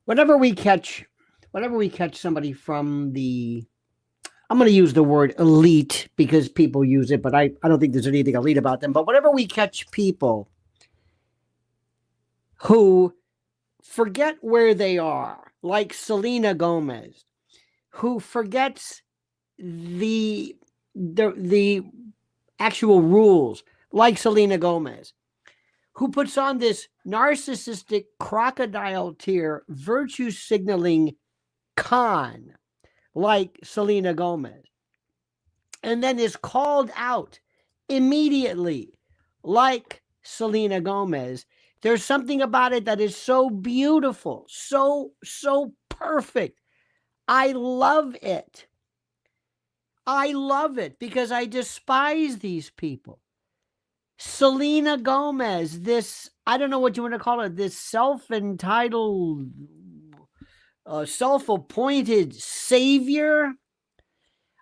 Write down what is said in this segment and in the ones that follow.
whenever we catch, whenever we catch somebody from the, I'm going to use the word elite because people use it, but I don't think there's anything elite about them. But whenever we catch people who forget where they are, like Selena Gomez, who forgets the actual rules, like Selena Gomez, who puts on this narcissistic crocodile tear virtue signaling con, like Selena Gomez, and then is called out immediately, like Selena Gomez. There's something about it that is so beautiful, so perfect. I love it. I love it because I despise these people. Selena Gomez, this, I don't know what you want to call it, this self-entitled, self-appointed savior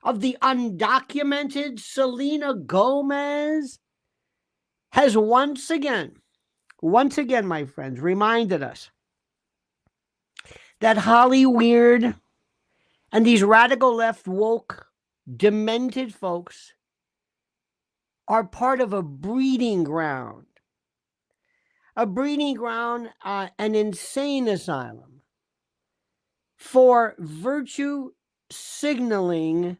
of the undocumented, Selena Gomez, has once again, my friends, reminded us that Hollyweird and these radical left woke, demented folks are part of a breeding ground, an insane asylum for virtue signaling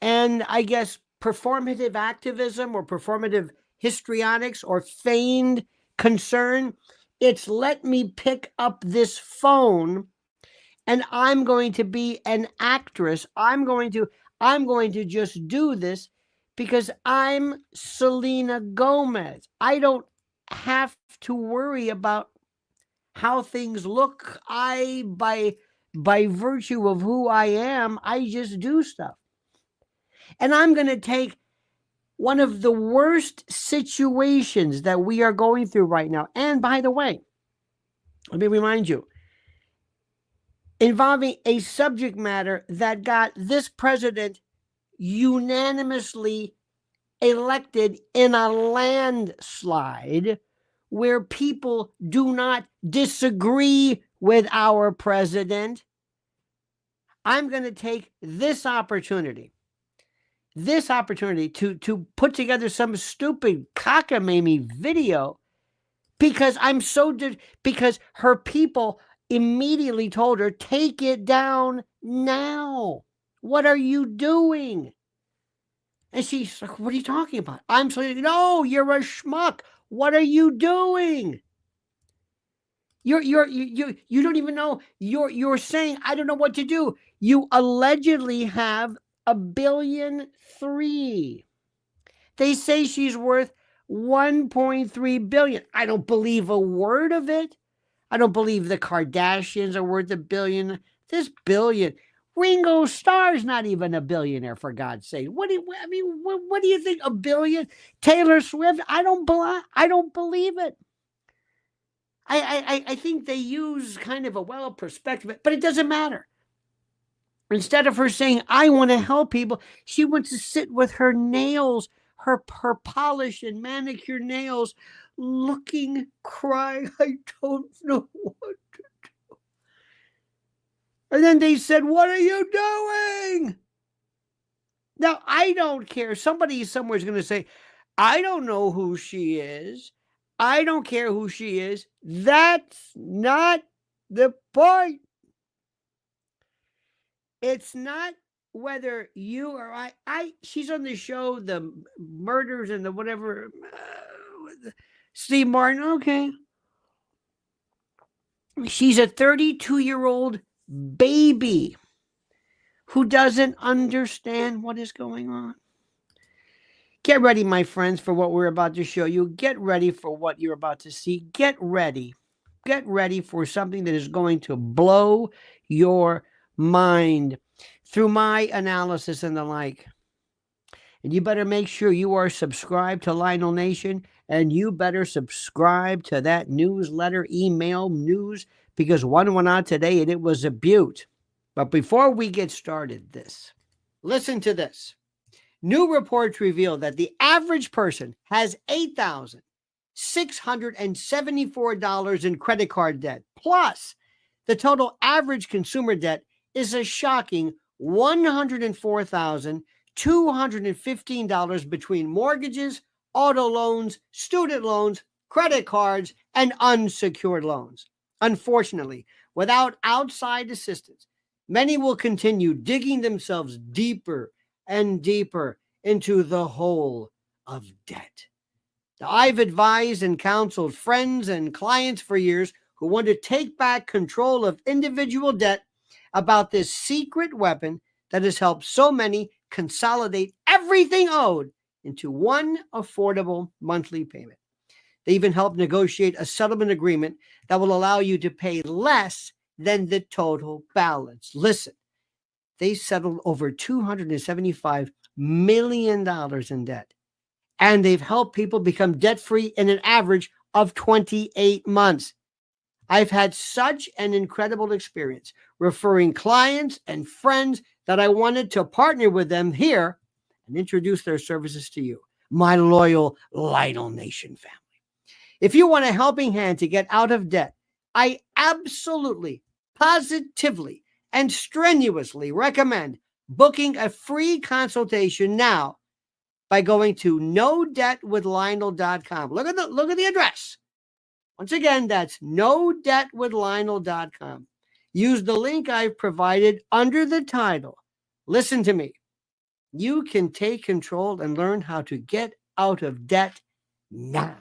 and, I guess, performative activism or performative histrionics or feigned concern. It's let me pick up this phone and I'm going to be an actress. I'm going to just do this because I'm Selena Gomez. I don't have to worry about how things look. By virtue of who I am, I just do stuff. And I'm going to take one of the worst situations that we are going through right now. And by the way, let me remind you, involving a subject matter that got this president unanimously elected in a landslide where people do not disagree with our president. I'm going to take this opportunity to put together some stupid cockamamie video because because her people immediately told her, take it down now. What are you doing? And she's like, what are you talking about? I'm saying, no, you're a schmuck. What are you doing? You don't even know. You're saying, I don't know what to do. You allegedly have $1.3 billion. They say she's worth $1.3 billion. I don't believe a word of it. I don't believe the Kardashians are worth $1 billion. This billion. Ringo Starr's not even a billionaire, for God's sake. What do you think? $1 billion? Taylor Swift? I don't believe it. I think they use kind of a well perspective, but it doesn't matter. Instead of her saying, I want to help people, she wants to sit with her nails, her polished and manicured nails, looking, crying, I don't know what to do. And then they said, what are you doing? Now, I don't care. Somebody somewhere is going to say, I don't know who she is. I don't care who she is. That's not the point. It's not whether you or she's on the show, the murders and the whatever, Steve Martin, okay. She's a 32-year-old baby who doesn't understand what is going on. Get ready, my friends, for what we're about to show you. Get ready for what you're about to see. Get ready. Get ready for something that is going to blow your mind through my analysis and the like. And you better make sure you are subscribed to Lionel Nation, and you better subscribe to that newsletter, email news, because one went out today and it was a beaut. But before we get started, listen to this. New reports reveal that the average person has 8,000 $674 in credit card debt. Plus, the total average consumer debt is a shocking $104,215 between mortgages, auto loans, student loans, credit cards, and unsecured loans. Unfortunately, without outside assistance, many will continue digging themselves deeper and deeper into the hole of debt. I've advised and counseled friends and clients for years who want to take back control of individual debt about this secret weapon that has helped so many consolidate everything owed into one affordable monthly payment. They even helped negotiate a settlement agreement that will allow you to pay less than the total balance. Listen, they settled over $275 million in debt, and they've helped people become debt-free in an average of 28 months. I've had such an incredible experience referring clients and friends that I wanted to partner with them here and introduce their services to you, my loyal Lionel Nation family. If you want a helping hand to get out of debt, I absolutely, positively, and strenuously recommend booking a free consultation now by going to nodebtwithlionel.com. Look at the address. Once again, that's nodebtwithlionel.com. Use the link I've provided under the title. Listen to me. You can take control and learn how to get out of debt now.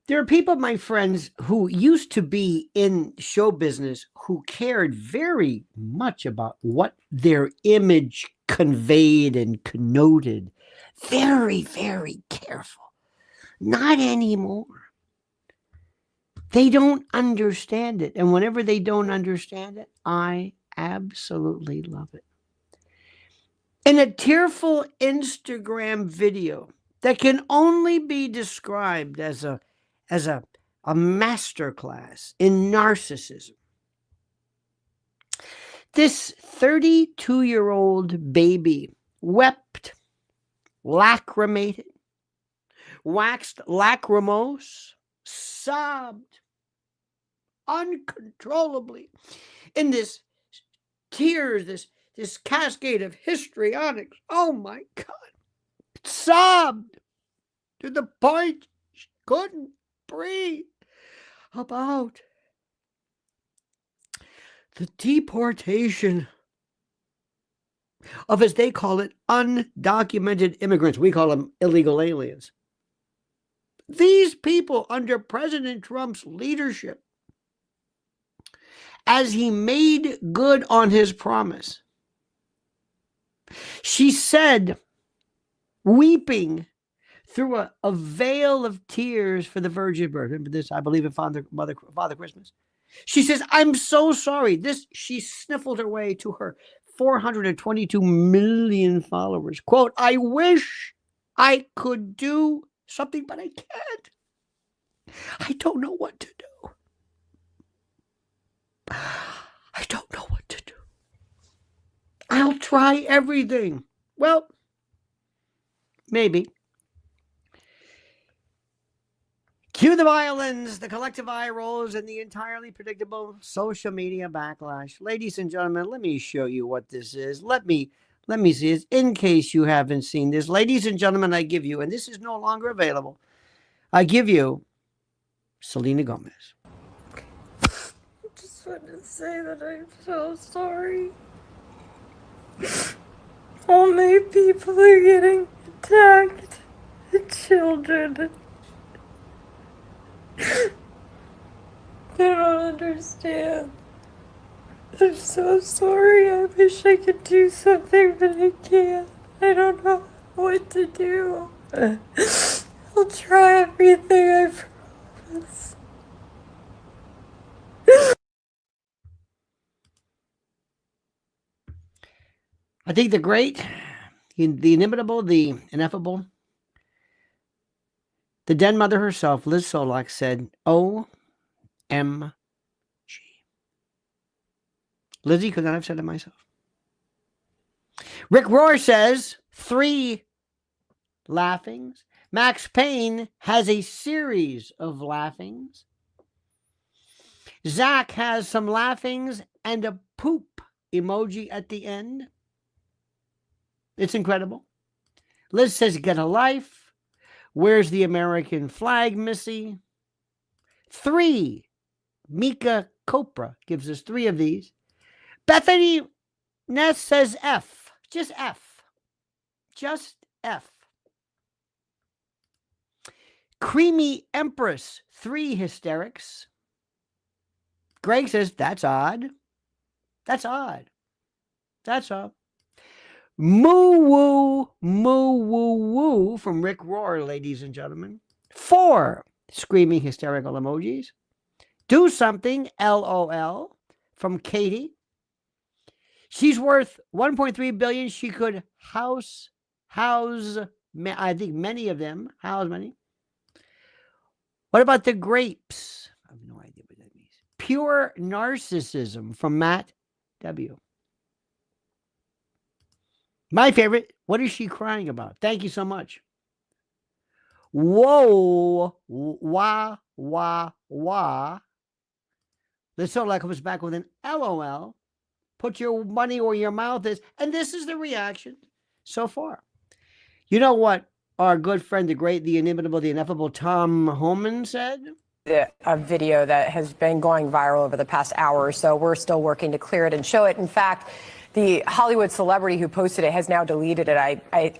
There are people, my friends, who used to be in show business who cared very much about what their image conveyed and connoted. Very, very careful. Not anymore. They don't understand it. And whenever they don't understand it, I absolutely love it. In a tearful Instagram video that can only be described as a masterclass in narcissism, this 32-year-old baby wept, lacrimated, waxed lachrymose, sobbed uncontrollably in this tears, this cascade of histrionics. Oh my God. Sobbed to the point she couldn't breathe about the deportation of, as they call it, undocumented immigrants. We call them illegal aliens. These people under President Trump's leadership, as he made good on his promise, she said, weeping through a veil of tears for the virgin birth. Remember this, I believe in Father Christmas. She says, I'm so sorry. She sniffled her way to her 422 million followers. Quote, I wish I could do something, but I can't. I don't know what to do. I don't know what to do. I'll try everything. Well, maybe. Cue the violins, the collective eye rolls, and the entirely predictable social media backlash. Ladies and gentlemen, let me show you what this is. Let me see it in case you haven't seen this. Ladies and gentlemen, I give you, and this is no longer available, I give you Selena Gomez. I just want to say that I'm so sorry. All my people are getting attacked. The children. They don't understand. I'm so sorry. I wish I could do something, but I can't. I don't know what to do. I'll try everything, I promise. I think the great, the inimitable, the ineffable, the den mother herself, Liz Solak, said, OMG. Lizzie could not have said it myself. Rick Rohr says, 3 laughings, Max Payne has a series of laughings. Zach has some laughings and a poop emoji at the end. It's incredible. Liz says, get a life. Where's the American flag, Missy? 3. Mika Copra gives us 3 of these. Bethany Ness says F. Just F. Just F. Creamy Empress, 3 hysterics. Greg says, that's odd. That's odd. That's odd. Moo woo, moo woo woo from Rick Rohr, ladies and gentlemen. 4 screaming hysterical emojis. Do something, LOL, from Katie. She's worth 1.3 billion. She could house, I think many of them. House many. What about the grapes? I have no idea what that means. Pure narcissism from Matt W. My favorite, what is she crying about? Thank you so much. Whoa, wah, wah, wah. The Sola comes back with an LOL. Put your money where your mouth is. And this is the reaction so far. You know what our good friend, the inimitable, the ineffable Tom Homan said? A video that has been going viral over the past hour or so. We're still working to clear it and show it. In fact, the Hollywood celebrity who posted it has now deleted it. I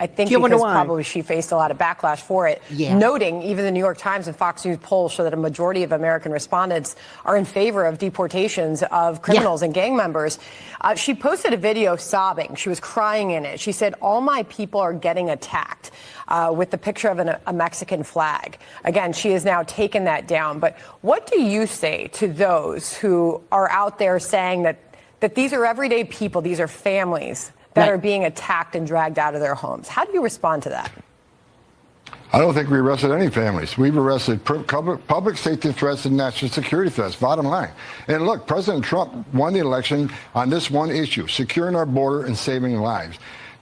think because probably she faced a lot of backlash for it. Yeah. Noting even the New York Times and Fox News polls show that a majority of American respondents are in favor of deportations of criminals and gang members. She posted a video sobbing. She was crying in it. She said, all my people are getting attacked, with the picture of a Mexican flag. Again, she has now taken that down. But what do you say to those who are out there saying that these are everyday people, these are families that are being attacked and dragged out of their homes? How do you respond to that? I don't think we arrested any families. We've arrested public safety threats and national security threats, bottom line. And look, President Trump won the election on this one issue, securing our border and saving lives.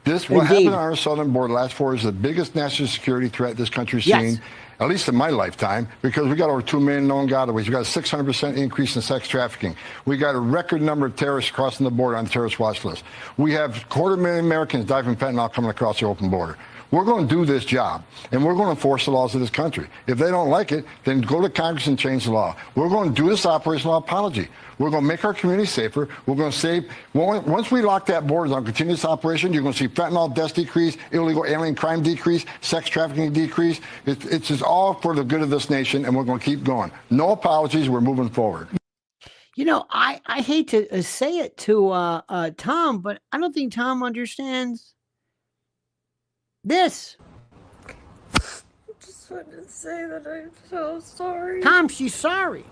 What happened on our southern border last 4 years is the biggest national security threat this country's seen, at least in my lifetime, because we got over 2 million known gotaways. We got a 600% increase in sex trafficking. We got a record number of terrorists crossing the border on the terrorist watch list. We have 250,000 Americans die from fentanyl coming across the open border. We're going to do this job, and we're going to enforce the laws of this country. If they don't like it, then go to Congress and change the law. We're going to do this operational apology. We're going to make our community safer. We're going to save. Once we lock that border on continuous operation, you're going to see fentanyl deaths decrease, illegal alien crime decrease, sex trafficking decrease. It's just all for the good of this nation, and we're going to keep going. No apologies. We're moving forward. You know, I hate to say it to Tom, but I don't think Tom understands this. I just want to say that I'm so sorry. Tom, she's sorry.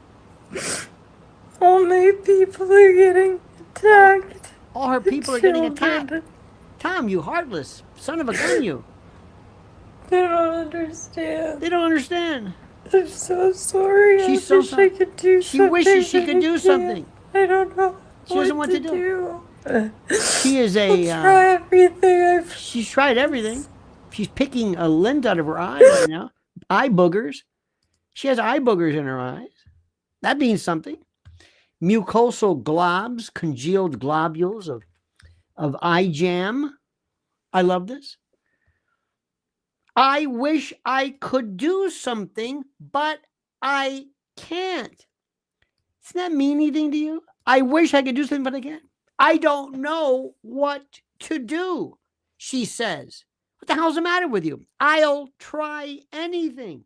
All my people are getting attacked. All her people are getting attacked. Tom, you heartless son of a gun, you. They don't understand. They don't understand. I'm so sorry. She's I wish I could do something. She wishes she could do something. I don't know. She doesn't want to do. She is try everything. She's tried everything. She's picking a lint out of her eye right now. Eye boogers. She has eye boogers in her eyes. That means something. Mucosal globs, congealed globules of eye jam. I love this. I wish I could do something, but I can't. Doesn't that mean anything to you? I wish I could do something, but I can't. I don't know what to do, she says. What the hell's the matter with you? I'll try anything.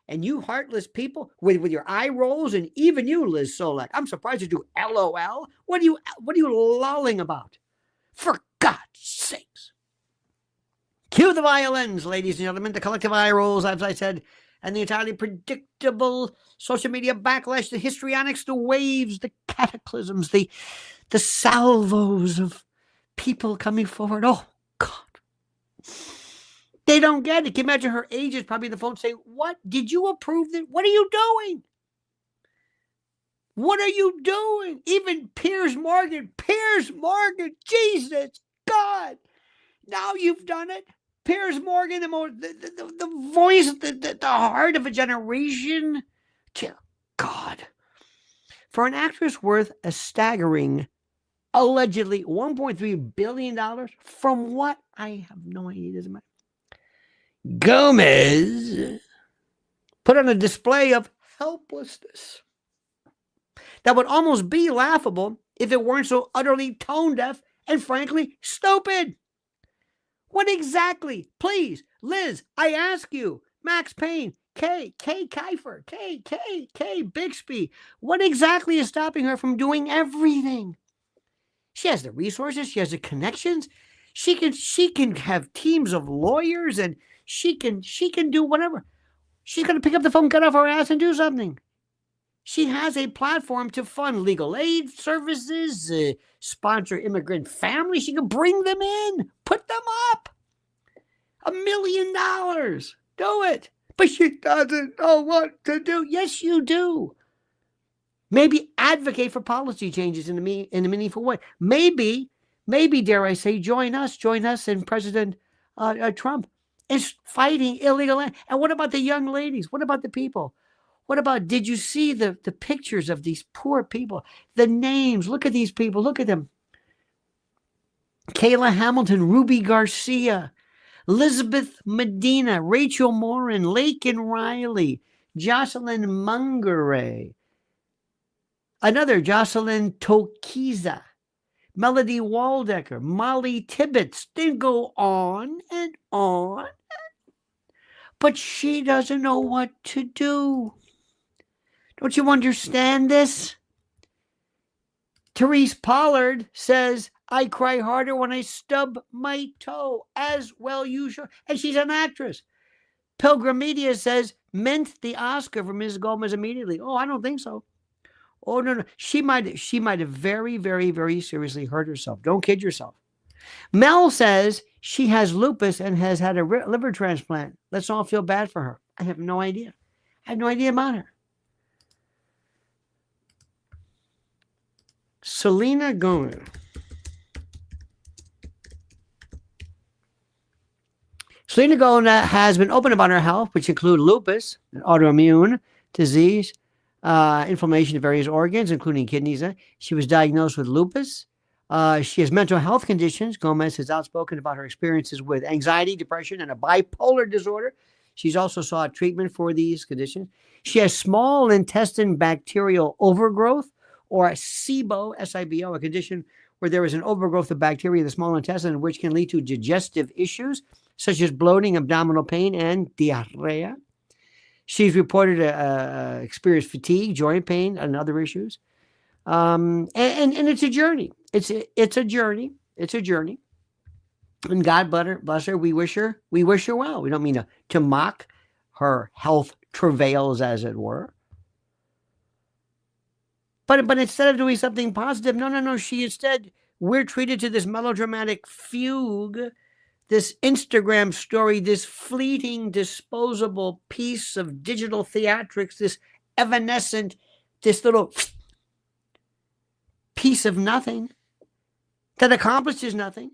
And you heartless people with your eye rolls, and even you, Liz Solak, I'm surprised you do LOL. What are you lolling about? For God's sakes. Cue the violins, ladies and gentlemen, the collective eye rolls, as I said, and the entirely predictable social media backlash, the histrionics, the waves, the cataclysms, the salvos of people coming forward. Oh, God. They don't get it. Can you imagine her agent probably on the phone saying, what? Did you approve this? What are you doing? What are you doing? Even Piers Morgan, Jesus, God. Now you've done it. Piers Morgan, the voice, the heart of a generation. God. For an actress worth a staggering, allegedly $1.3 billion, from what? I have no idea. It doesn't matter. Gomez put on a display of helplessness that would almost be laughable if it weren't so utterly tone deaf and frankly stupid. What exactly? Please, Liz, I ask you, Max Payne, Kay Kiefer, Kay Bixby, what exactly is stopping her from doing everything? She has the resources, she has the connections, she can have teams of lawyers, and she can do whatever. She's going to pick up the phone, get off her ass, and do something. She has a platform to fund legal aid services, sponsor immigrant families. She can bring them in, put them up. $1 million. Do it. But she doesn't know what to do. Yes, you do. Maybe advocate for policy changes in a meaningful way. Maybe, dare I say, join us and President Trump is fighting illegal land. And what about the young ladies? What about the people? What about, did you see the pictures of these poor people? The names, look at these people, look at them. Kayla Hamilton, Ruby Garcia, Elizabeth Medina, Rachel Morin, Laken Riley, Jocelyn Mungere, another Jocelyn Tokiza, Melody Waldecker, Molly Tibbetts. They go on and on. But she doesn't know what to do. Don't you understand this? Therese Pollard says, I cry harder when I stub my toe. As well you should. And she's an actress. Pilgrim Media says, mint the Oscar for Ms. Gomez immediately. Oh, I don't think so. Oh, no. She might have very, very, very seriously hurt herself. Don't kid yourself. Mel says she has lupus and has had a liver transplant. Let's all feel bad for her. I have no idea. I have no idea about her. Selena Gomez. Selena Gomez has been open about her health, which include lupus, an autoimmune disease, inflammation of various organs, including kidneys. She was diagnosed with lupus. She has mental health conditions. Gomez has outspoken about her experiences with anxiety, depression, and a bipolar disorder. She's also sought treatment for these conditions. She has small intestine bacterial overgrowth, or a SIBO, S-I-B-O, a condition where there is an overgrowth of bacteria in the small intestine, which can lead to digestive issues, such as bloating, abdominal pain, and diarrhea. She's reported experienced fatigue, joint pain, and other issues. And it's a journey. It's a journey. It's a journey. And God bless her. We wish her well. We don't mean to mock her health travails, as it were. But instead of doing something positive, no. We're treated to this melodramatic fugue, this Instagram story, this fleeting, disposable piece of digital theatrics, this evanescent, this little piece of nothing that accomplishes nothing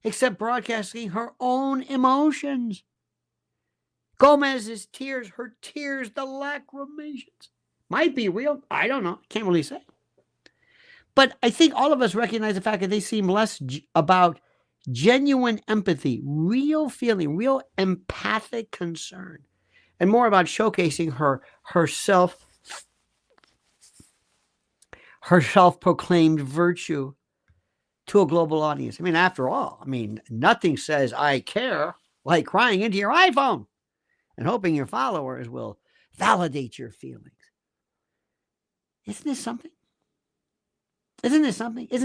except broadcasting her own emotions. Gomez's tears, her tears, the lacrimations. Might be real. I don't know. Can't really say. But I think all of us recognize the fact that they seem less about genuine empathy, real feeling, real empathic concern, and more about showcasing her self-proclaimed virtue to a global audience. I mean, after all, nothing says I care like crying into your iPhone and hoping your followers will validate your feelings. Isn't this something? Isn't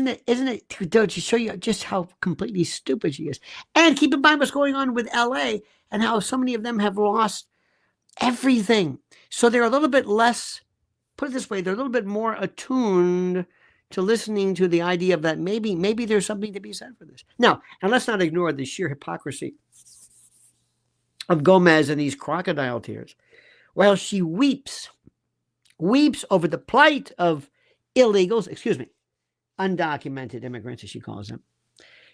it to show you just how completely stupid she is? And keep in mind what's going on with LA and how so many of them have lost everything. So they're a little bit less, put it this way, they're a little bit more attuned to listening to the idea of that maybe there's something to be said for this. Now, and let's not ignore the sheer hypocrisy of Gomez and these crocodile tears. While she weeps over the plight of illegals, undocumented immigrants, as she calls them,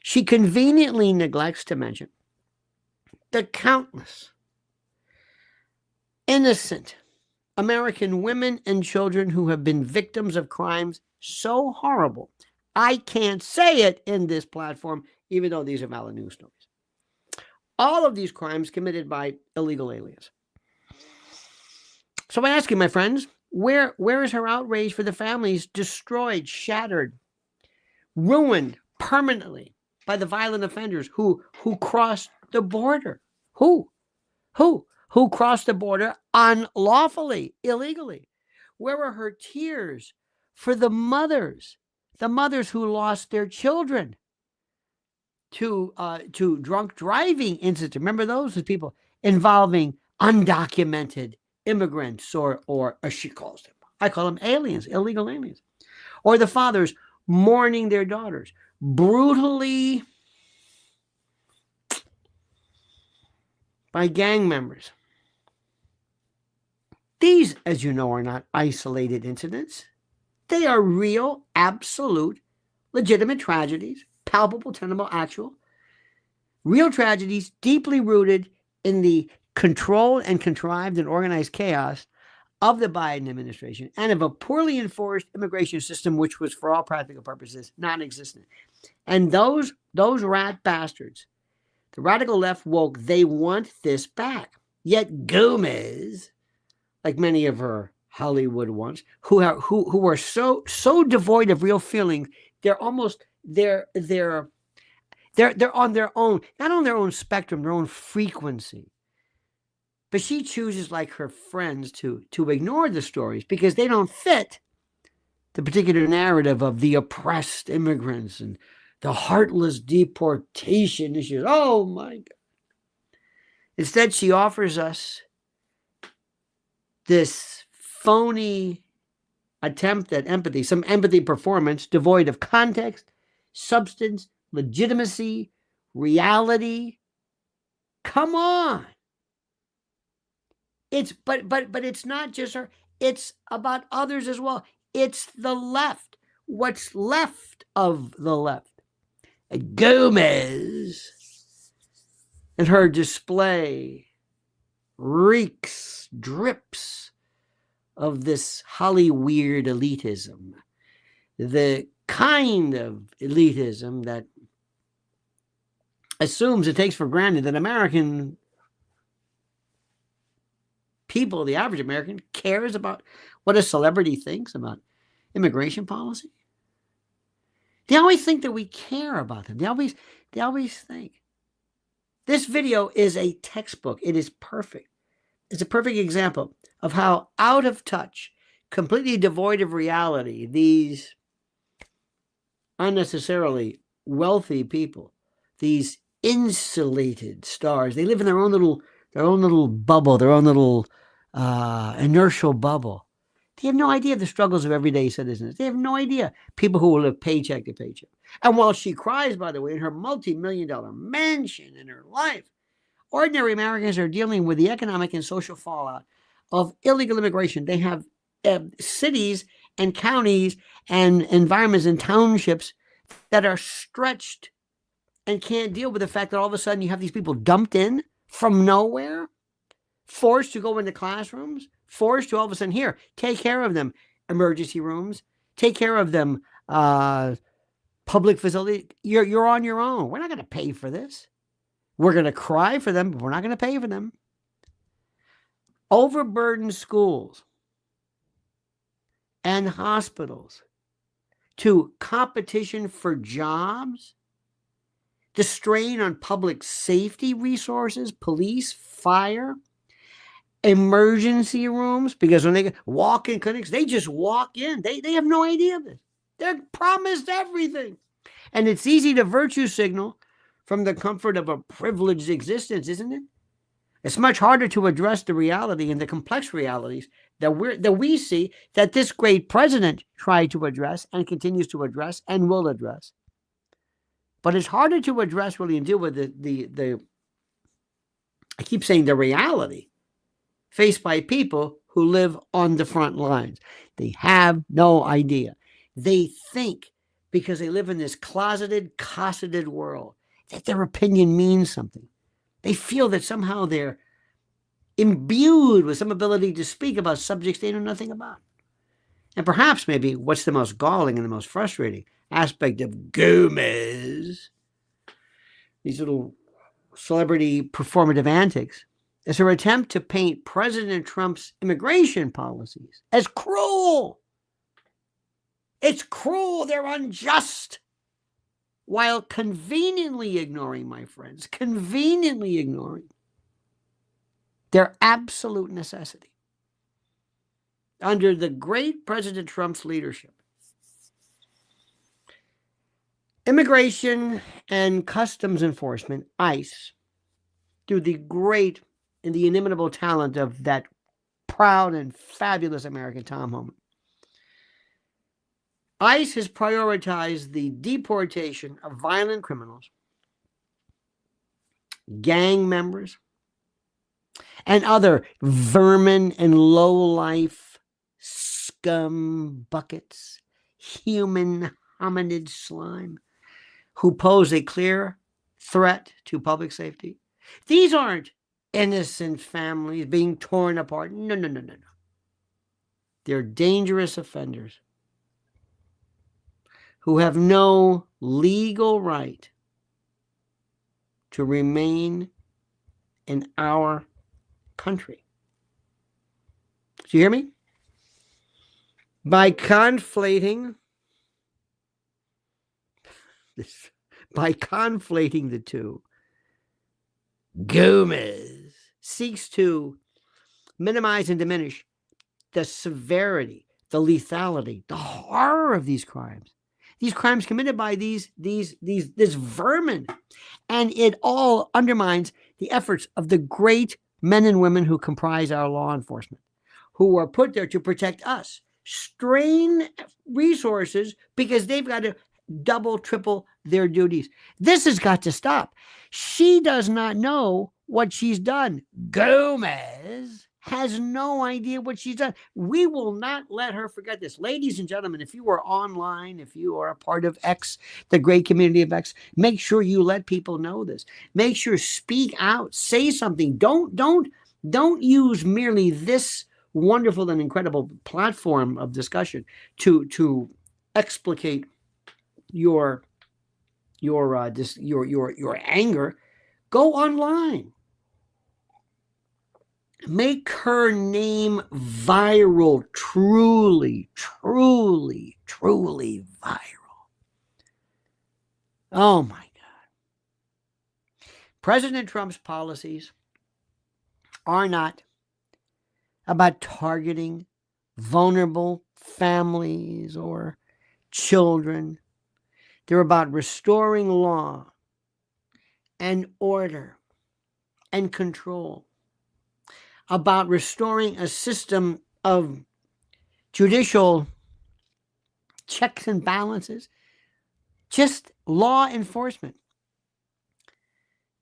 she conveniently neglects to mention the countless innocent American women and children who have been victims of crimes so horrible. I can't say it in this platform, even though these are valid news stories. All of these crimes committed by illegal aliens. So I ask you, my friends, where is her outrage for the families destroyed, shattered, ruined permanently by the violent offenders who crossed the border? Who crossed the border unlawfully, illegally? Where are her tears for the mothers who lost their children to drunk driving incidents? Remember those people involving undocumented immigrants, or as she calls them, I call them aliens, illegal aliens, or the fathers mourning their daughters brutally by gang members. These, as you know, are not isolated incidents. They are real, absolute, legitimate tragedies, palpable, tenable, actual, real tragedies deeply rooted in the controlled and contrived and organized chaos of the Biden administration and of a poorly enforced immigration system, which was, for all practical purposes, non-existent. And those rat bastards, the radical left woke, they want this back. Yet Gomez, like many of her Hollywood ones, who are so devoid of real feeling, they're almost they're on their own, not on their own spectrum, their own frequency. But she chooses, like her friends, to ignore the stories because they don't fit the particular narrative of the oppressed immigrants and the heartless deportation issues. Oh my God. Instead, she offers us this phony attempt at empathy, some empathy performance devoid of context, substance, legitimacy, reality. Come on. But it's not just her. It's about others as well. It's the left. What's left of the left. Gomez and her display drips of this Hollyweird elitism. The kind of elitism that assumes it takes for granted that American people, the average American, cares about what a celebrity thinks about immigration policy. They always think that we care about them. They always think. This video is a textbook. It is perfect. It's a perfect example of how out of touch, completely devoid of reality, these unnecessarily wealthy people, these insulated stars, they live in their own little bubble, their own little inertial bubble. They have no idea the struggles of everyday citizens. They have no idea people who will live paycheck to paycheck. And while she cries, by the way, in her multi-million-dollar mansion in her life, ordinary Americans are dealing with the economic and social fallout of illegal immigration. They have cities and counties and environments and townships that are stretched and can't deal with the fact that all of a sudden you have these people dumped in from nowhere, forced to go into classrooms, forced to all of a sudden, here, take care of them, emergency rooms, take care of them, public facility. You're on your own. We're not going to pay for this. We're going to cry for them, but we're not going to pay for them. Overburdened schools and hospitals to competition for jobs, the strain on public safety resources, police, fire, emergency rooms, because when they walk in clinics, they just walk in. They have no idea of this. They're promised everything. And it's easy to virtue signal from the comfort of a privileged existence, isn't it? It's much harder to address the reality and the complex realities that we see that this great president tried to address and continues to address and will address. But it's harder to address really and deal with the I keep saying the reality faced by people who live on the front lines. They have no idea. They think because they live in this cosseted world that their opinion means something. They feel that somehow they're imbued with some ability to speak about subjects they know nothing about. And perhaps maybe what's the most galling and the most frustrating aspect of Gomez, these little celebrity performative antics, is her attempt to paint President Trump's immigration policies as cruel. It's cruel. They're unjust. While conveniently ignoring, my friends, conveniently ignoring their absolute necessity. Under the great President Trump's leadership, Immigration and Customs Enforcement, ICE, through the great and the inimitable talent of that proud and fabulous American Tom Homan, ICE has prioritized the deportation of violent criminals, gang members, and other vermin and low-life scum buckets, human hominid slime, who pose a clear threat to public safety. These aren't innocent families being torn apart. No. They're dangerous offenders who have no legal right to remain in our country. Do you hear me? By conflating the two, Gomez seeks to minimize and diminish the severity, the lethality, the horror of these crimes. These crimes committed by this vermin. And it all undermines the efforts of the great men and women who comprise our law enforcement, who are put there to protect us, strain resources because they've got to double, triple their duties. This has got to stop. She does not know what she's done. Gomez has no idea what she's done. We will not let her forget this. Ladies and gentlemen, if you are online, if you are a part of X, the great community of X, make sure you let people know this. Make sure, speak out, say something. Don't use merely this wonderful and incredible platform of discussion to explicate your anger. Go online. Make her name viral, truly viral. Oh my God. President Trump's policies are not about targeting vulnerable families or children. They're about restoring law and order and control, about restoring a system of judicial checks and balances, just law enforcement,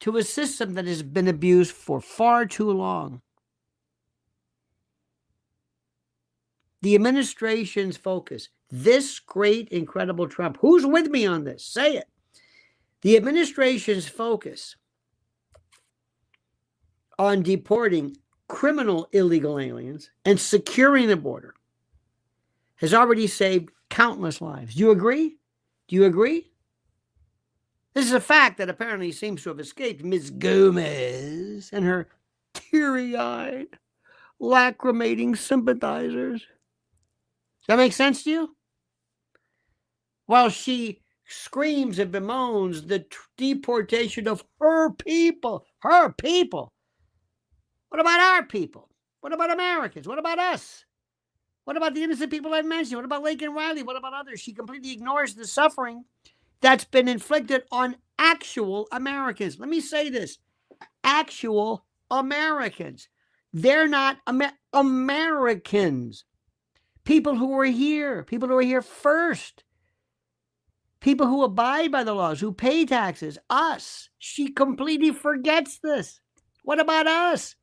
to a system that has been abused for far too long. The administration's focus, this great, incredible Trump, who's with me on this? Say it. The administration's focus on deporting criminal illegal aliens and securing the border has already saved countless lives. Do you agree? Do you agree? This is a fact that apparently seems to have escaped Ms. Gomez and her teary-eyed, lacrimating sympathizers. Does that make sense to you? While she screams and bemoans the deportation of her people. Her people. What about our people? What about Americans? What about us? What about the innocent people I've mentioned? What about Lake and Riley? What about others? She completely ignores the suffering that's been inflicted on actual Americans. Let me say this. Actual Americans. They're not Americans. People who are here. People who are here first. People who abide by the laws, who pay taxes. Us. She completely forgets this. What about us?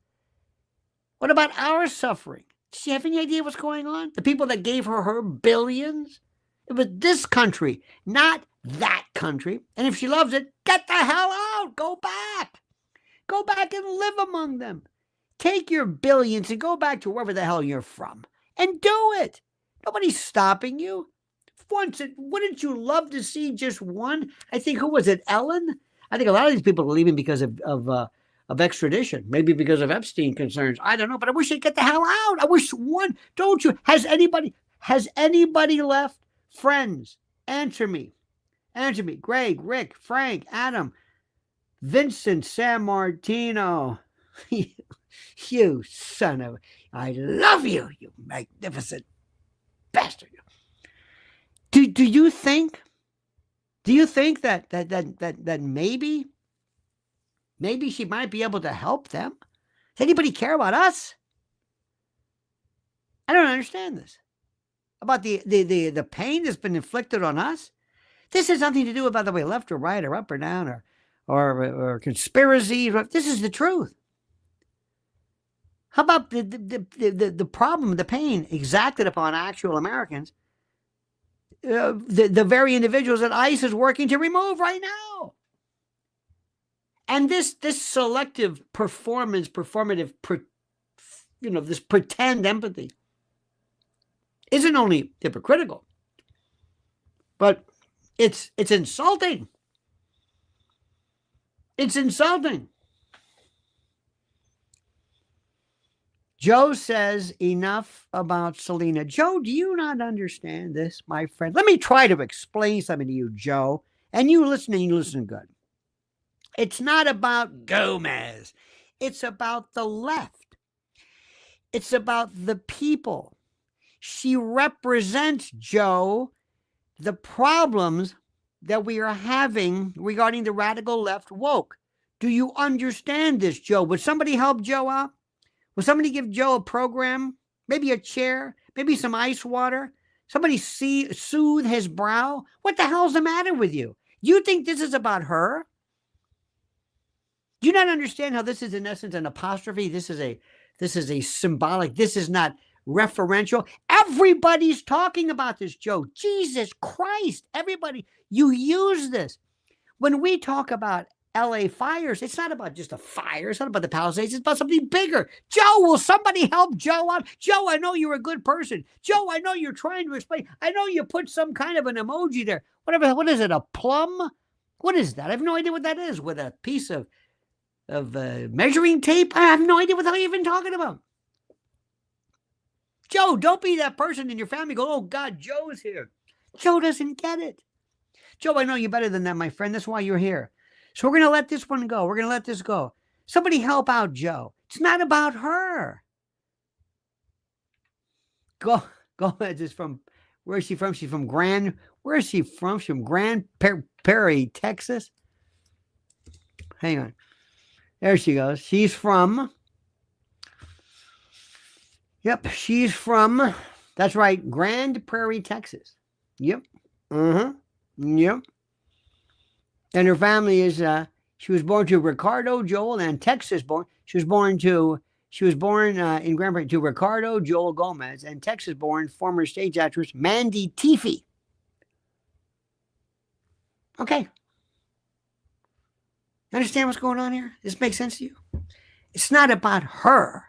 What about our suffering? Does she have any idea what's going on? The people that gave her billions? It was this country, not that country. And if she loves it, get the hell out. Go back. Go back and live among them. Take your billions and go back to wherever the hell you're from and do it. Nobody's stopping you. Wouldn't you love to see just one? I think, who was it, Ellen? I think a lot of these people are leaving because of extradition, maybe because of Epstein concerns. I don't know, but I wish they'd get the hell out. I wish one, don't you? Has anybody left? Friends, answer me. Answer me. Greg, Rick, Frank, Adam, Vincent, San Martino. You son of, I love you, you magnificent bastard. Do you think that maybe she might be able to help them? Does anybody care about us? I don't understand this. About the pain that's been inflicted on us. This has nothing to do with, by the way, left or right or up or down or conspiracy. This is the truth. How about the problem, the pain exacted upon actual Americans? The very individuals that ICE is working to remove right now. And this selective performative, this pretend empathy isn't only hypocritical, but it's insulting. It's insulting. Joe says enough about Selena. Joe, do you not understand this, my friend? Let me try to explain something to you, Joe. And you listen good. It's not about Gomez. It's about the left. It's about the people. She represents, Joe, the problems that we are having regarding the radical left woke. Do you understand this, Joe? Would somebody help Joe out? Will somebody give Joe a program, maybe a chair, maybe some ice water? Somebody soothe his brow? What the hell's the matter with you? You think this is about her? Do you not understand how this is in essence an apostrophe? This is a symbolic. This is not referential. Everybody's talking about this, Joe. Jesus Christ. Everybody, you use this. When we talk about LA fires, it's not about just a fire. It's not about the Palisades. It's about something bigger. Joe, will somebody help Joe out? Joe, I know you're a good person. Joe, I know you're trying to explain. I know you put some kind of an emoji there. Whatever. What is it? A plum? What is that? I have no idea what that is. With a piece of measuring tape? I have no idea what the hell you're even talking about. Joe, don't be that person in your family. Go, oh God, Joe's here. Joe doesn't get it. Joe, I know you better than that, my friend. That's why you're here. So we're going to let this one go. We're going to let this go. Somebody help out Joe. It's not about her. Gomez is from, where is she from? She's from where is she from? She's from Grand Prairie, Texas. Hang on. There she goes. She's from, that's right, Grand Prairie, Texas. Yep. Yep. And her family is, she was born to Ricardo, Joel, and Texas born. She was born in Grand Prairie to Ricardo, Joel Gomez, and Texas born former stage actress Mandy Teefey. Okay. Understand what's going on here? This makes sense to you? It's not about her.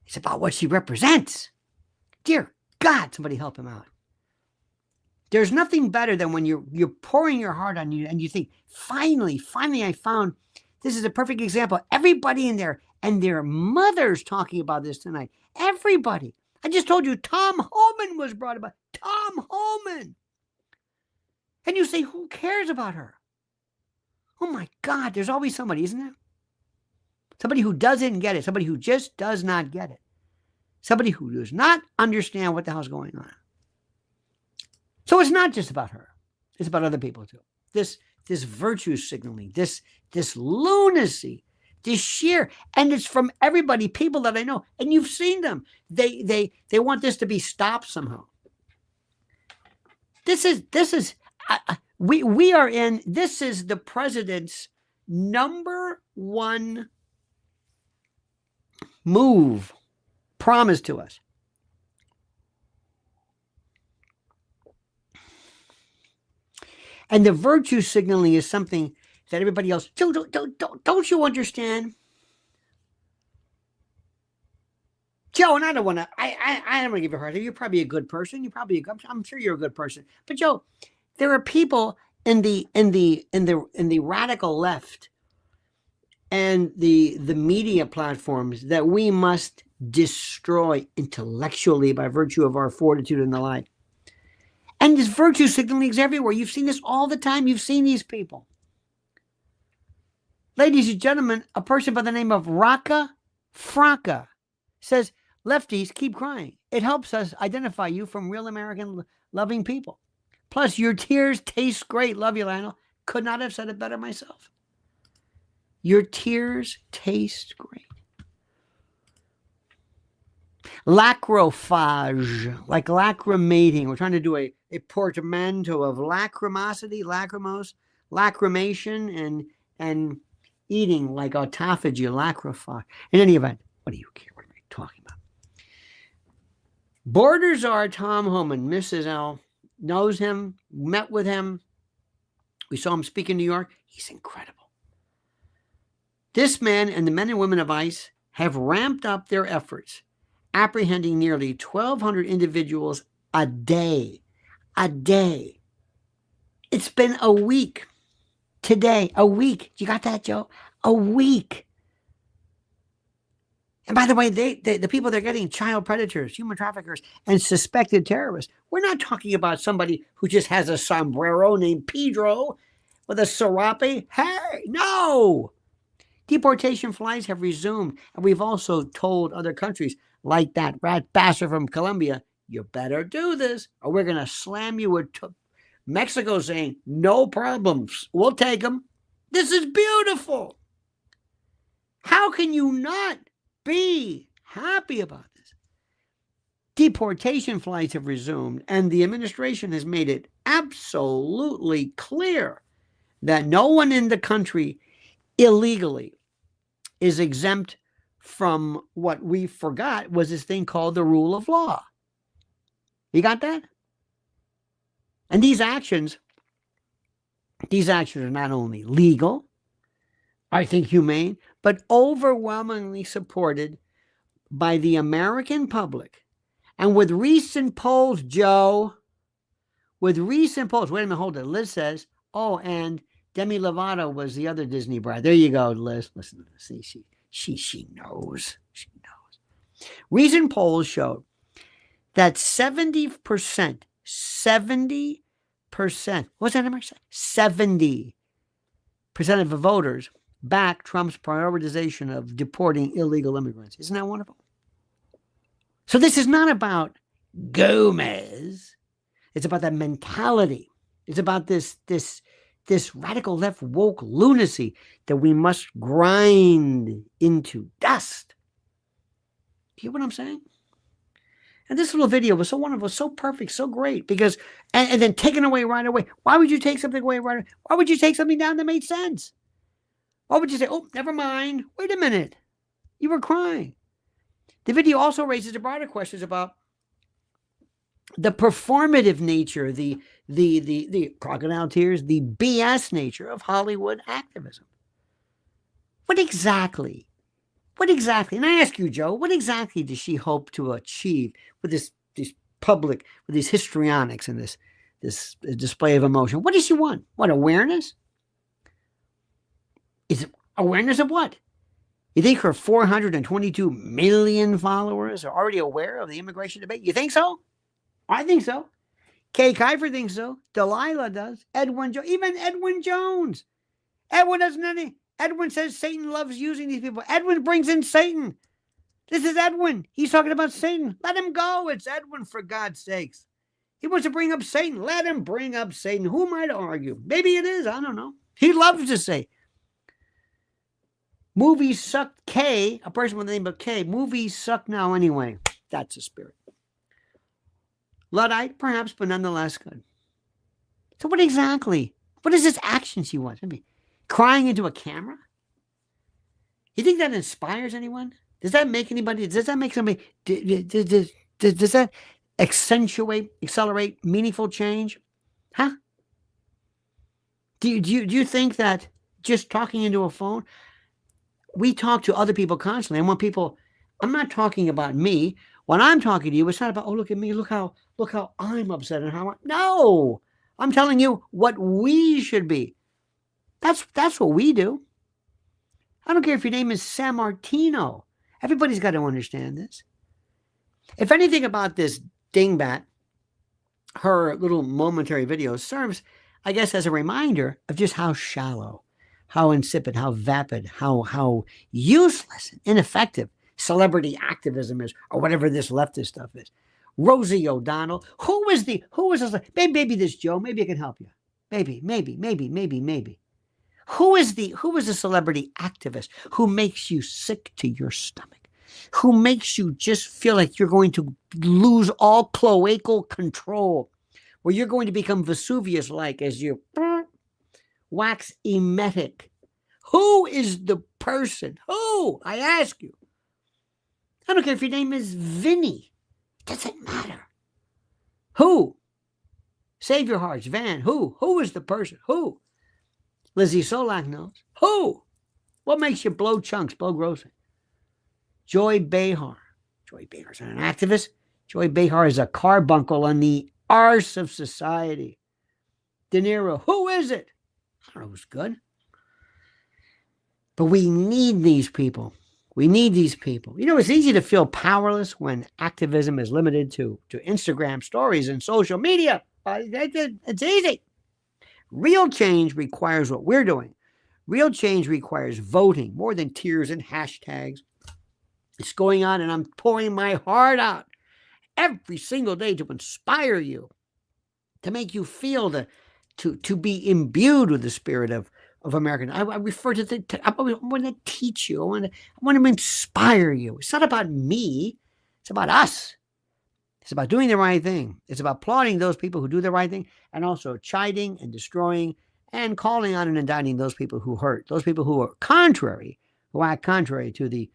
It's about what she represents. Dear God, somebody help him out. There's nothing better than when you're pouring your heart on you and you think, finally, I found, this is a perfect example. Everybody in there and their mothers talking about this tonight. Everybody. I just told you Tom Homan was brought about. Tom Homan. And you say, who cares about her? Oh my God, there's always somebody, isn't there? Somebody who doesn't get it. Somebody who just does not get it. Somebody who does not understand what the hell's going on. So it's not just about her. It's about other people too. This virtue signaling, this lunacy, this sheer, and it's from everybody, people that I know, and you've seen them. They want this to be stopped somehow. This is the president's number one move, promise to us. And the virtue signaling is something that everybody else, Joe, don't you understand? Joe, and I don't want to, I don't want to give you a hard time. You're probably a good person. I'm sure you're a good person. But Joe, there are people in the radical left and the media platforms that we must destroy intellectually by virtue of our fortitude and the like. And this virtue signaling is everywhere. You've seen this all the time. You've seen these people. Ladies and gentlemen, a person by the name of Raka Fraka says, lefties, keep crying. It helps us identify you from real American loving people. Plus, your tears taste great. Love you, Lionel. Could not have said it better myself. Your tears taste great. Lacrophage, like lacrimating. We're trying to do a portmanteau of lacrimosity, lacrimose, lacrimation, and eating like autophagy, lacrophage. In any event, what do you care? What am I talking about? Borders are Tom Homan. Mrs. L knows him, met with him. We saw him speak in New York. He's incredible. This man and the men and women of ICE have ramped up their efforts, apprehending nearly 1,200 individuals a day. A day. It's been a week. Today, a week. You got that, Joe? A week. And by the way, the people they're getting, child predators, human traffickers, and suspected terrorists. We're not talking about somebody who just has a sombrero named Pedro with a serape. Hey, no! Deportation flights have resumed, and we've also told other countries, like that rat bastard from Colombia, you better do this, or we're going to slam you with Mexico saying, no problems, we'll take them. This is beautiful. How can you not be happy about this? Deportation flights have resumed, and the administration has made it absolutely clear that no one in the country illegally is exempt from what we forgot was this thing called the rule of law. You got that? And these actions are not only legal, I think humane, but overwhelmingly supported by the American public. And with recent polls, Joe, wait a minute, hold it. Liz says, oh, and Demi Lovato was the other Disney bride. There you go, Liz. Listen to this. She knows. She knows. Recent polls showed that 70%, what's that number? 70% of the voters back Trump's prioritization of deporting illegal immigrants. Isn't that wonderful? So this is not about Gomez. It's about that mentality. It's about this radical left woke lunacy that we must grind into dust. Do you hear what I'm saying? And this little video was so wonderful, so perfect, so great, because, and then taken away right away. Why would you take something away right away? Why would you take something down that made sense? Why would you say, oh, never mind. Wait a minute. You were crying. The video also raises the broader questions about the performative nature, the crocodile tears, the BS nature of Hollywood activism. What exactly? And I ask you, Joe, what exactly does she hope to achieve with this public, with these histrionics and this display of emotion? What does she want? What, awareness? Is it awareness of what? You think her 422 million followers are already aware of the immigration debate? You think so? I think so. Kay Kiefer thinks so. Delilah does. Even Edwin Jones. Edwin doesn't any. Edwin says Satan loves using these people. Edwin brings in Satan. This is Edwin. He's talking about Satan. Let him go. It's Edwin, for God's sakes. He wants to bring up Satan. Let him bring up Satan. Who am I to argue? Maybe it is. I don't know. He loves to say, movies suck. K, a person with the name of K, movies suck now anyway. That's the spirit. Luddite, perhaps, but nonetheless good. So what exactly? What is this action she wants? I mean, crying into a camera? You think that inspires anyone? Does that make anybody, does that make somebody, does that accelerate meaningful change? Huh? Do you think that just talking into a phone. We talk to other people constantly. And when people, I'm not talking about me. When I'm talking to you, it's not about, oh, look at me. Look how I'm upset and how no, I'm telling you what we should be. That's what we do. I don't care if your name is San Martino. Everybody's got to understand this. If anything about this dingbat, her little momentary video serves, I guess, as a reminder of just how shallow, how insipid, how vapid, how useless, ineffective celebrity activism is, or whatever this leftist stuff is. Rosie O'Donnell, who was this? Maybe this Joe, maybe I can help you. Maybe. Who is the celebrity activist who makes you sick to your stomach? Who makes you just feel like you're going to lose all cloacal control, where you're going to become Vesuvius-like as you wax emetic? Who is the person? Who? I ask you. I don't care if your name is Vinny. It doesn't matter. Who? Save your hearts. Van. Who? Who is the person? Who? Lizzie Solak knows. Who? What makes you blow chunks, blow grocery? Joy Behar. Joy Behar's not an activist. Joy Behar is a carbuncle on the arse of society. De Niro. Who is it? I don't know who's good. But we need these people. We need these people. You know, it's easy to feel powerless when activism is limited to Instagram stories and social media. It's easy. Real change requires what we're doing. Real change requires voting more than tears and hashtags. It's going on, and I'm pouring my heart out every single day to inspire you, to make you feel to be imbued with the spirit of American. I refer to I want to teach you. I want to inspire you. It's not about me. It's about us. It's about doing the right thing. It's about applauding those people who do the right thing, and also chiding and destroying and calling on and indicting those people who hurt, those people who are contrary, who act contrary to the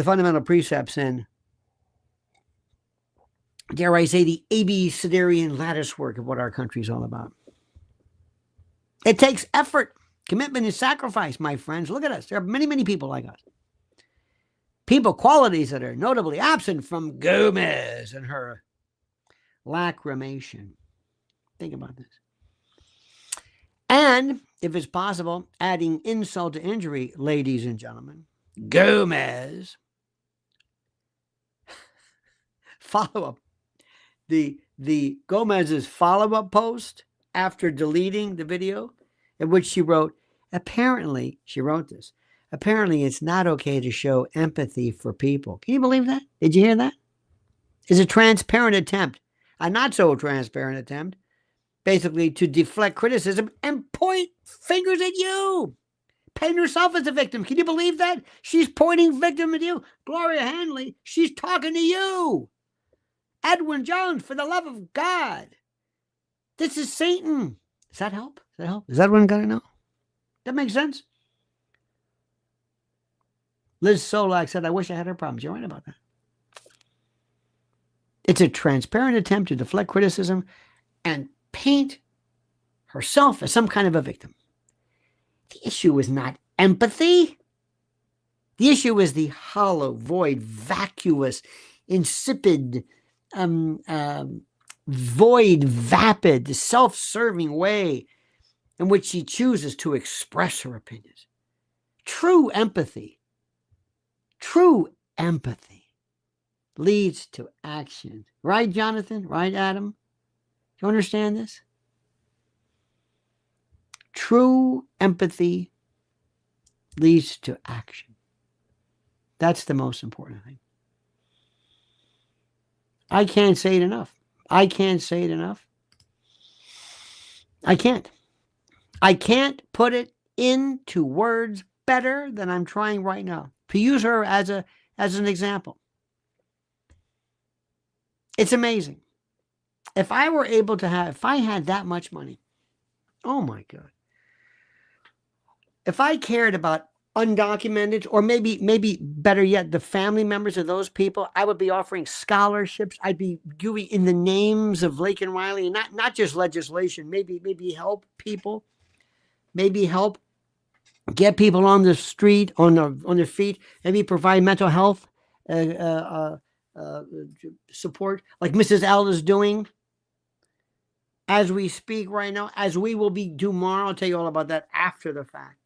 fundamental precepts and, dare I say, the abecedarian lattice work of what our country is all about. It takes effort, commitment, and sacrifice, my friends. Look at us. There are many, many people like us. People, qualities that are notably absent from Gomez and her lacrimation. Think about this. And, if it's possible, adding insult to injury, ladies and gentlemen, Gomez, follow-up. The Gomez's follow-up post after deleting the video, in which she wrote, apparently it's not okay to show empathy for people. Can you believe that? Did you hear that? It's a transparent attempt, a not so transparent attempt, basically to deflect criticism and point fingers at you. Paint herself as a victim. Can you believe that? She's pointing victim at you. Gloria Hanley, she's talking to you. Edwin Jones, for the love of God. This is Satan. Does that help? Is that what I'm going to know? That makes sense? Liz Solak said, I wish I had her problems. You're right about that. It's a transparent attempt to deflect criticism and paint herself as some kind of a victim. The issue is not empathy. The issue is the hollow, void, vacuous, insipid, void, vapid, self-serving way in which she chooses to express her opinions. True empathy leads to action. Right, Jonathan? Right, Adam? Do you understand this? True empathy leads to action. That's the most important thing. I can't say it enough. I can't put it into words better than I'm trying right now. To use her as an example. It's amazing. If I had that much money, oh my God. If I cared about undocumented, or maybe better yet, the family members of those people, I would be offering scholarships. I'd be doing in the names of Lake and Riley, and not just legislation, maybe help people, maybe help get people on the street, on their feet, maybe provide mental health support, like Mrs. L is doing as we speak right now, as we will be tomorrow. I'll tell you all about that after the fact.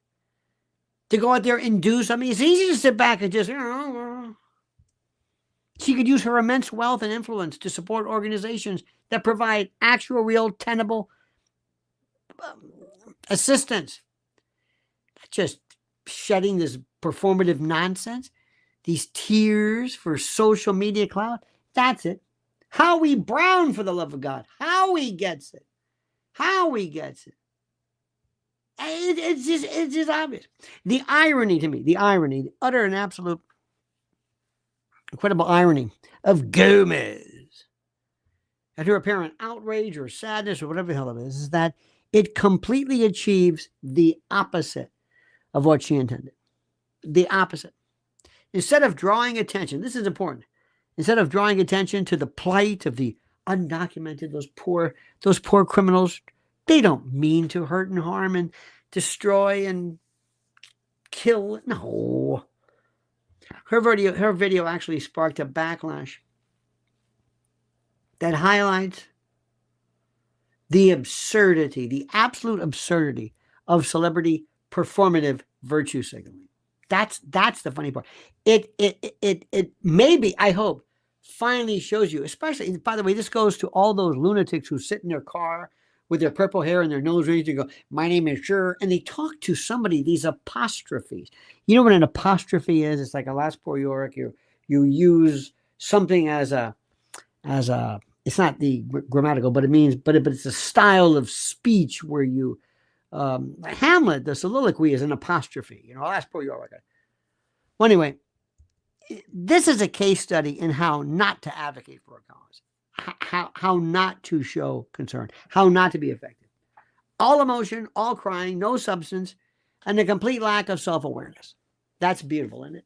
To go out there and do something. It's easy to sit back and just, she could use her immense wealth and influence to support organizations that provide actual, real, tenable assistance. Not just shedding this performative nonsense, these tears for social media clout. That's it. Howie Brown, for the love of God. Howie gets it. Howie gets it. It's just obvious. The irony to me, the utter and absolute incredible irony of Gomez and her apparent outrage or sadness or whatever the hell it is that it completely achieves the opposite of what she intended. The opposite. Instead of drawing attention, this is important, instead of drawing attention to the plight of the undocumented, those poor criminals, they don't mean to hurt and harm and destroy and kill. No. Her video actually sparked a backlash that highlights the absurdity, the absolute absurdity of celebrity performative virtue signaling. That's the funny part. It maybe, I hope, finally shows you, especially, by the way, this goes to all those lunatics who sit in their car with their purple hair and their nose raised and go, my name is Sure, and they talk to somebody, these apostrophes. You know what an apostrophe is? It's like a last poor Yorick. You use something as a it's not the grammatical, but it's a style of speech where you Hamlet, the soliloquy, is an apostrophe. Last poor Yorick. Well, anyway, this is a case study in how not to advocate for a cause. How not to show concern, how not to be effective. All emotion, all crying, no substance, and a complete lack of self-awareness. That's beautiful, isn't it?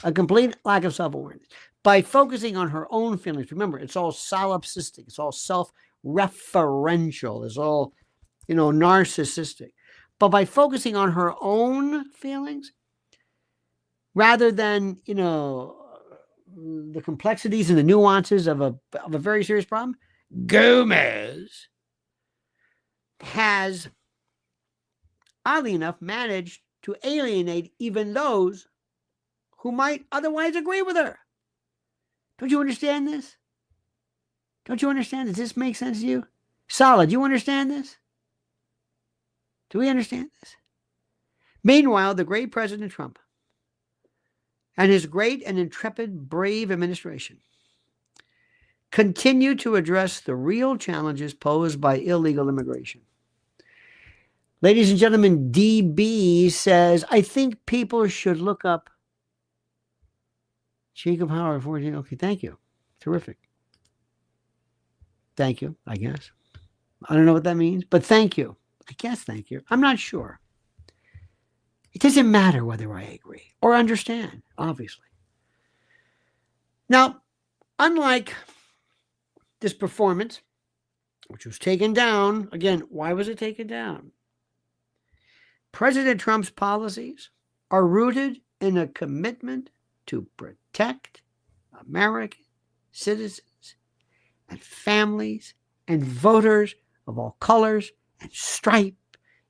A complete lack of self-awareness. By focusing on her own feelings, remember, it's all solipsistic, it's all self-referential, it's all, narcissistic. But by focusing on her own feelings, rather than, the complexities and the nuances of a very serious problem, Gomez has, oddly enough, managed to alienate even those who might otherwise agree with her. Don't you understand this? Don't you understand? Does this make sense to you? Solid, do you understand this? Do we understand this? Meanwhile, the great President Trump and his great and intrepid, brave administration continue to address the real challenges posed by illegal immigration. Ladies and gentlemen, DB says, I think people should look up Jacob Howard 14. Okay, thank you. Terrific. Thank you, I guess. I don't know what that means, but thank you. I guess thank you. I'm not sure. It doesn't matter whether I agree or understand, obviously. Now, unlike this performance, which was taken down, again, why was it taken down? President Trump's policies are rooted in a commitment to protect American citizens and families and voters of all colors and stripe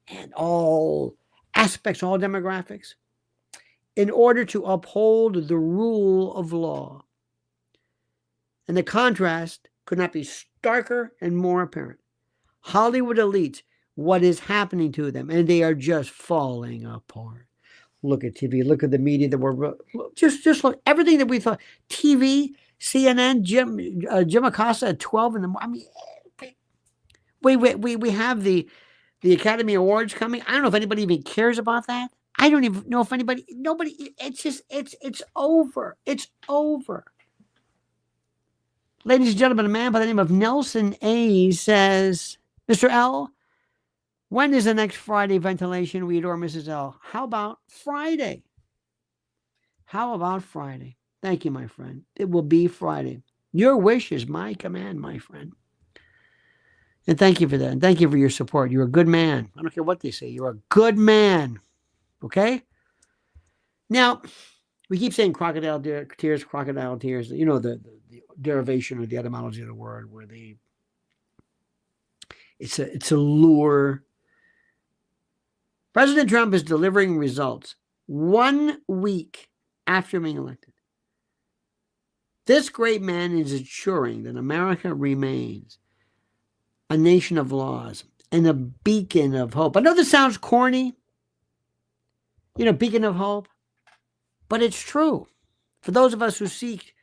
and all aspects, all demographics, in order to uphold the rule of law. And the contrast could not be starker and more apparent. Hollywood elites, what is happening to them, and they are just falling apart. Look at TV, look at the media that we're, just look, everything that we thought, TV, CNN, Jim Acosta at 12 in the morning. I mean, we have the Academy Awards coming. I don't know if anybody even cares about that. I don't even know if nobody, it's over. It's over. Ladies and gentlemen, a man by the name of Nelson A says, Mr. L, when is the next Friday ventilation? We adore Mrs. L. How about Friday? How about Friday? Thank you, my friend. It will be Friday. Your wish is my command, my friend. And thank you for that. And thank you for your support. You're a good man. I don't care what they say. You're a good man. Okay? Now, we keep saying crocodile tears, crocodile tears. You know, the derivation or the etymology of the word where it's a lure. President Trump is delivering results 1 week after being elected. This great man is ensuring that America remains a nation of laws and a beacon of hope. I know this sounds corny, beacon of hope, but it's true. For those of us who seek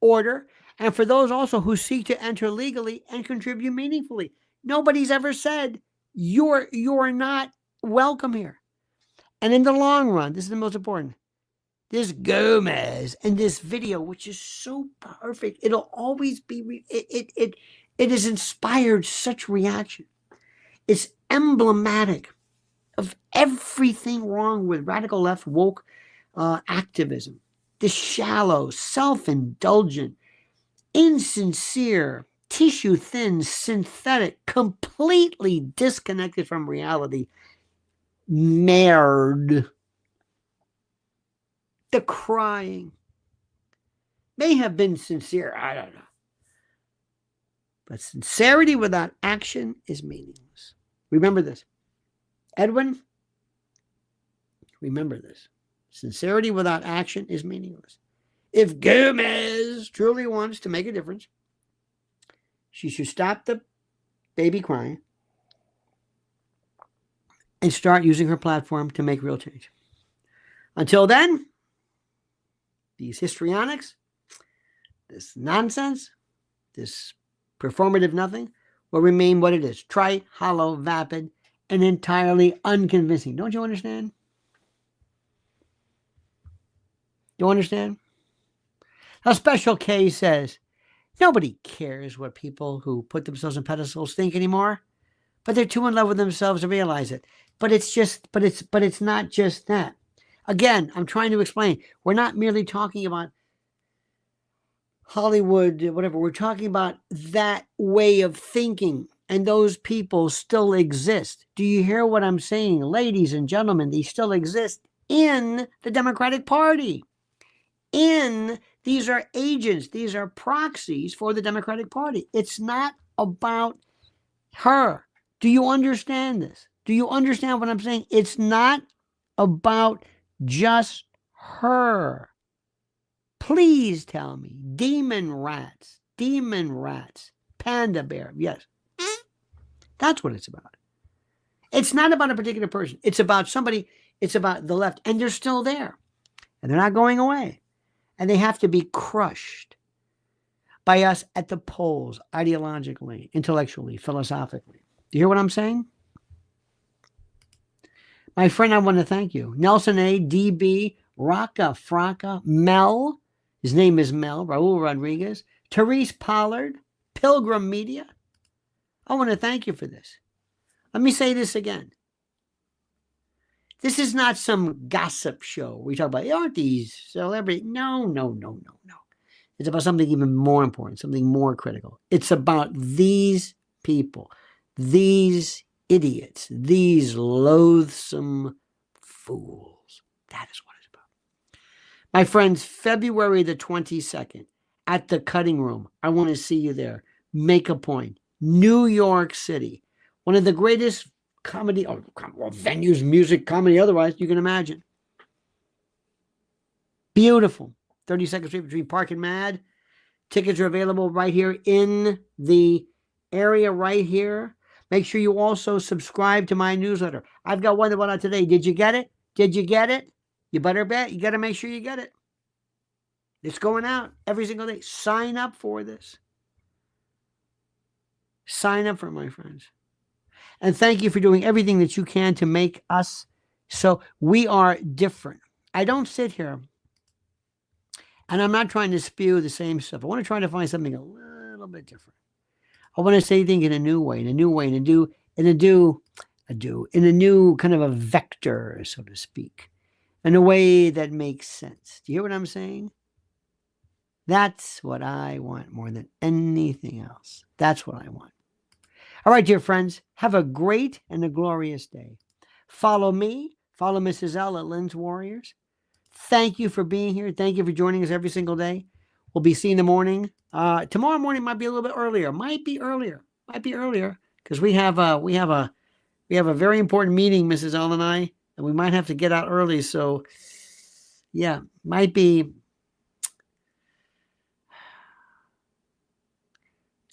order, and for those also who seek to enter legally and contribute meaningfully. Nobody's ever said you're not welcome here. And in the long run, this is the most important. This Gomez and this video, which is so perfect, it'll always be, it has inspired such reaction. It's emblematic of everything wrong with radical left woke activism. This shallow, self-indulgent, insincere, tissue-thin, synthetic, completely disconnected from reality, merde. The crying may have been sincere, I don't know. But sincerity without action is meaningless. Remember this. Edwin, remember this. Sincerity without action is meaningless. If Gomez truly wants to make a difference, she should stop the baby crying and start using her platform to make real change. Until then, these histrionics, this nonsense, this performative nothing will remain what it is. Trite, hollow, vapid, and entirely unconvincing. Don't you understand? You understand? A Special K says, nobody cares what people who put themselves on pedestals think anymore, but they're too in love with themselves to realize it. But it's not just that. Again, I'm trying to explain. We're not merely talking about Hollywood, whatever. We're talking about that way of thinking, and those people still exist. Do you hear what I'm saying? Ladies and gentlemen, they still exist in the Democratic Party. These are agents, these are proxies for the Democratic Party. It's not about her. Do you understand this? Do you understand what I'm saying? It's not about just her. Please tell me. Demon rats, panda bear. Yes. That's what it's about. It's not about a particular person. It's about somebody. It's about the left. And they're still there. And they're not going away. And they have to be crushed by us at the polls, ideologically, intellectually, philosophically. Do you hear what I'm saying? My friend, I want to thank you. Nelson A., DB, Raka, Fraka, Mel. His name is Mel, Raul Rodriguez, Therese Pollard, Pilgrim Media. I want to thank you for this. Let me say this again. This is not some gossip show. We talk about, aren't these celebrities? No. It's about something even more important, something more critical. It's about these people, these idiots, these loathsome fools. That is what it's about. My friends, February the 22nd at the Cutting Room. I want to see you there. Make a point. New York City. One of the greatest comedy or venues, music, comedy, otherwise, you can imagine. Beautiful. 32nd Street between Park and Mad. Tickets are available right here in the area right here. Make sure you also subscribe to my newsletter. I've got one that went out today. Did you get it? You better bet. You got to make sure you get it. It's going out every single day. Sign up for this. Sign up for it, my friends. And thank you for doing everything that you can to make us so we are different. I don't sit here and I'm not trying to spew the same stuff. I want to try to find something a little bit different. I want to say things in a new way, in a new kind of a vector, so to speak, in a way that makes sense. Do you hear what I'm saying? That's what I want more than anything else. That's what I want. All right, dear friends, have a great and a glorious day. Follow me, Follow Mrs. L at Lynn's Warriors. Thank you for being here. Thank you for joining us every single day. We'll be seeing in the morning. Tomorrow morning might be a little bit earlier. Might be earlier because we have a very important meeting, Mrs. L and I, and we might have to get out early. So, yeah, might be.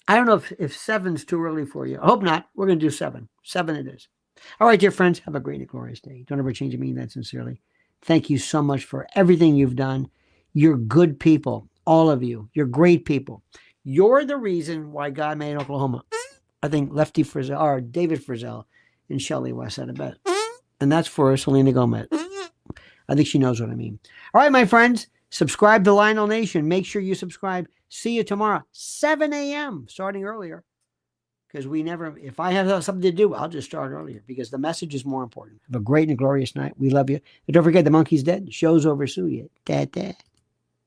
I don't know if 7's too early for you. I hope not. We're going to do 7. 7 it is. All right, dear friends, have a great and glorious day. Don't ever change. I mean that sincerely. Thank you so much for everything you've done. You're good people, all of you. You're great people. You're the reason why God made Oklahoma. I think Lefty Frizzell, or David Frizzell and Shelley West had a bet. And that's for Selena Gomez. I think she knows what I mean. All right, my friends, subscribe to Lionel Nation. Make sure you subscribe. See you tomorrow, 7 a.m., starting earlier. Because if I have something to do, I'll just start earlier because the message is more important. Have a great and glorious night. We love you. And don't forget, the monkey's dead. The show's over, sue you. Dad.